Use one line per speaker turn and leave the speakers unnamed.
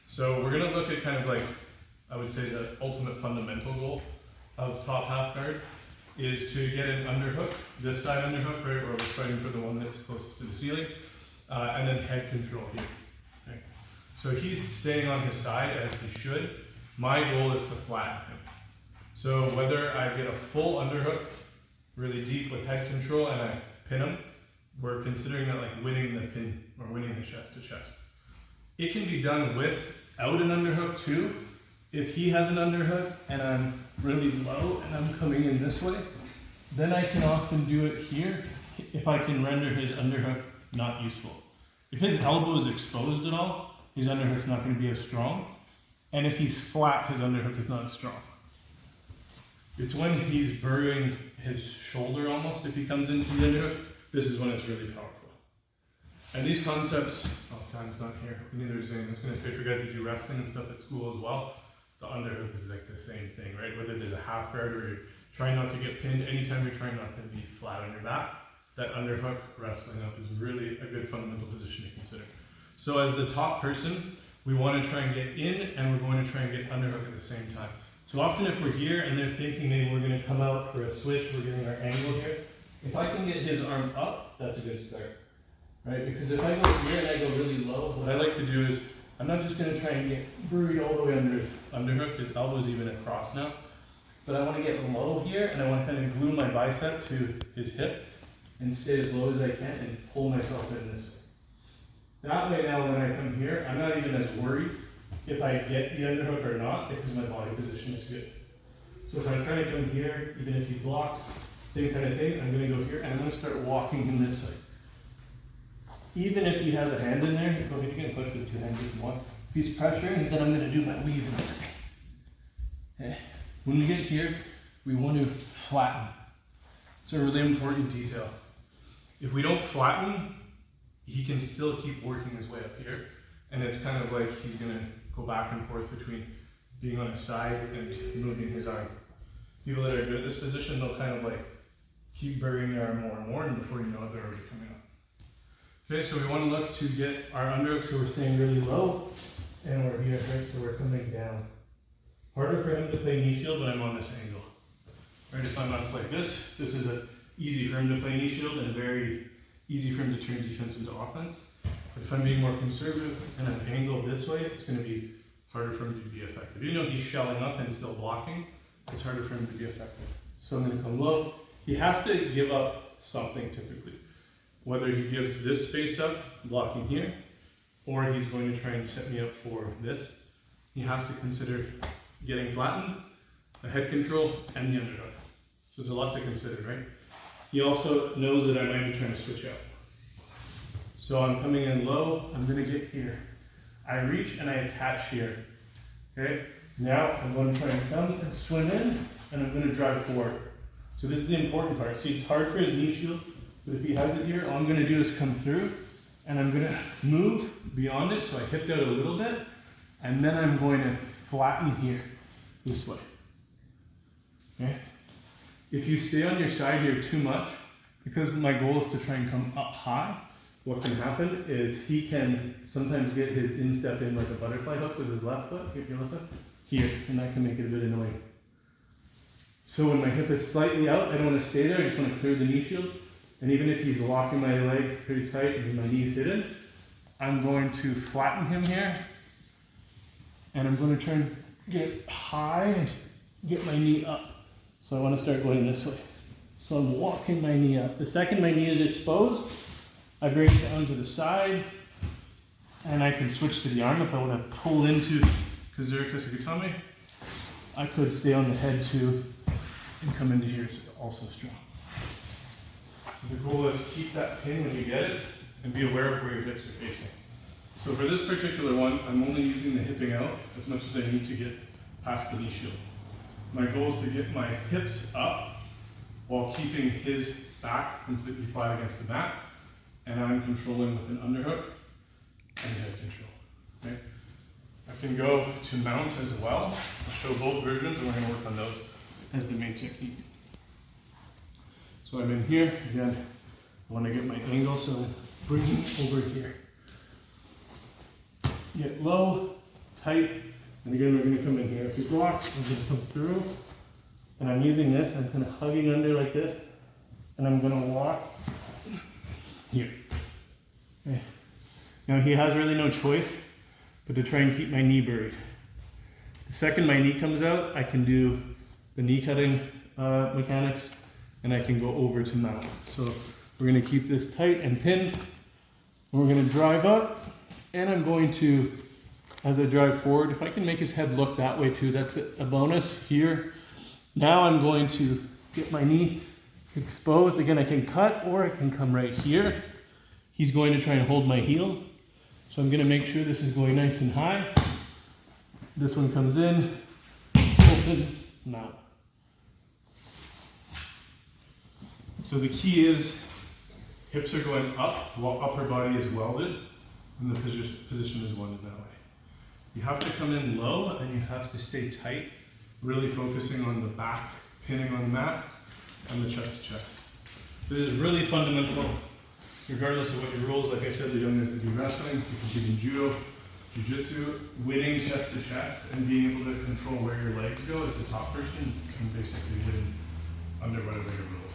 So we're gonna look at kind of like, I would say the ultimate fundamental goal of top half guard is to get an underhook, this side underhook, right, where we're fighting for the one that's closest to the ceiling, and then head control here. Okay. So he's staying on his side as he should. My goal is to flatten him. So whether I get a full underhook, really deep with head control, and I pin him, we're considering that like winning the pin or winning the chest to chest. It can be done without an underhook too. If he has an underhook and I'm really low and I'm coming in this way, then I can often do it here if I can render his underhook not useful. If his elbow is exposed at all, his underhook's not going to be as strong. And if he's flat, his underhook is not as strong. It's when he's burying his shoulder almost, if he comes into the underhook, this is when it's really powerful. And these concepts, oh, Sam's not here, neither is Zane. I was going to say for guys that do wrestling and stuff at school as well, the underhook is like the same thing, right? Whether there's a half guard or you're trying not to get pinned, anytime you're trying not to be flat on your back, that underhook wrestling up is really a good fundamental position to consider. So as the top person, we want to try and get in and we're going to try and get underhook at the same time. So often if we're here and they're thinking maybe we're going to come out for a switch, we're getting our angle here. If I can get his arm up, that's a good start, right? Because if I go here and I go really low, what I like to do is I'm not just going to try and get buried all the way under his underhook. His elbow's even across now. But I want to get low here and I want to kind of glue my bicep to his hip and stay as low as I can and pull myself in this way. That way now when I come here, I'm not even as worried if I get the underhook or not because my body position is good. So if I try to come here, even if he blocks, same kind of thing, I'm going to go here and I'm going to start walking him this way. Even if he has a hand in there, you can push with two hands if you want. If he's pressuring, then I'm going to do my weave in this way. Okay. When we get here, we want to flatten. It's a really important detail. If we don't flatten, he can still keep working his way up here. And it's kind of like he's going to go back and forth between being on his side and moving his arm. People that are good at this position, they'll kind of like keep burying their arm more and more, and before you know it, they're already coming up. Okay, so we want to look to get our underhook so we're staying really low, and we're here, right, so we're coming down. Harder for him to play knee shield when I'm on this angle. Right, if I'm up like this is easy for him to play knee shield and very easy for him to turn defense into offense. But if I'm being more conservative and I'm angled this way, it's going to be harder for him to be effective. Even though he's shelling up and still blocking, it's harder for him to be effective. So I'm going to come low. He has to give up something typically. Whether he gives this space up, blocking here, or he's going to try and set me up for this, he has to consider getting flattened, the head control, and the underhook. So it's a lot to consider, right? He also knows that I might be trying to switch out. So I'm coming in low, I'm going to get here. I reach and I attach here. Okay? Now I'm going to try and come and swim in, and I'm going to drive forward. So this is the important part. See, it's hard for his knee shield, but if he has it here, all I'm going to do is come through, and I'm going to move beyond it, so I hipped out a little bit, and then I'm going to flatten here, this way. Okay? If you stay on your side here too much, because my goal is to try and come up high, what can happen is he can sometimes get his instep in like a butterfly hook with his left foot, get your left foot, here, and that can make it a bit annoying. So when my hip is slightly out, I don't want to stay there, I just want to clear the knee shield. And even if he's locking my leg pretty tight and my knee's hidden, I'm going to flatten him here. And I'm going to try and get high and get my knee up. So I want to start going this way. So I'm walking my knee up. The second my knee is exposed, I bring it down to the side, and I can switch to the arm. If I want to pull into Kazuri Kusakatame, I could stay on the head too and come into here, so it's also strong. So the goal is keep that pin when you get it and be aware of where your hips are facing. So for this particular one, I'm only using the hipping out as much as I need to get past the knee shield. My goal is to get my hips up while keeping his back completely flat against the mat, and I'm controlling with an underhook and head control. Okay? I can go to mount as well. I'll show both versions, and we're going to work on those as the main technique. So I'm in here, again, I want to get my angle, so bring it over here. Get low, tight. And again, we're gonna come in here. If you block, I'm gonna come through. And I'm using this, I'm kind of hugging under like this. And I'm gonna walk here. Okay. Now he has really no choice but to try and keep my knee buried. The second my knee comes out, I can do the knee cutting mechanics, and I can go over to mount. So we're gonna keep this tight and pinned. And we're gonna drive up, and I'm going to, as I drive forward, if I can make his head look that way too, that's a bonus here. Now I'm going to get my knee exposed. Again, I can cut or I can come right here. He's going to try and hold my heel. So I'm gonna make sure this is going nice and high. This one comes in, opens, mount. So the key is hips are going up while upper body is welded and the position is welded that way. You have to come in low and you have to stay tight, really focusing on the back, pinning on the mat, and the chest to chest. This is really fundamental, regardless of what your rules. Like I said, the young guys that do wrestling, people do judo, jiu-jitsu, winning chest to chest and being able to control where your legs go as the top person can basically win under whatever your rules.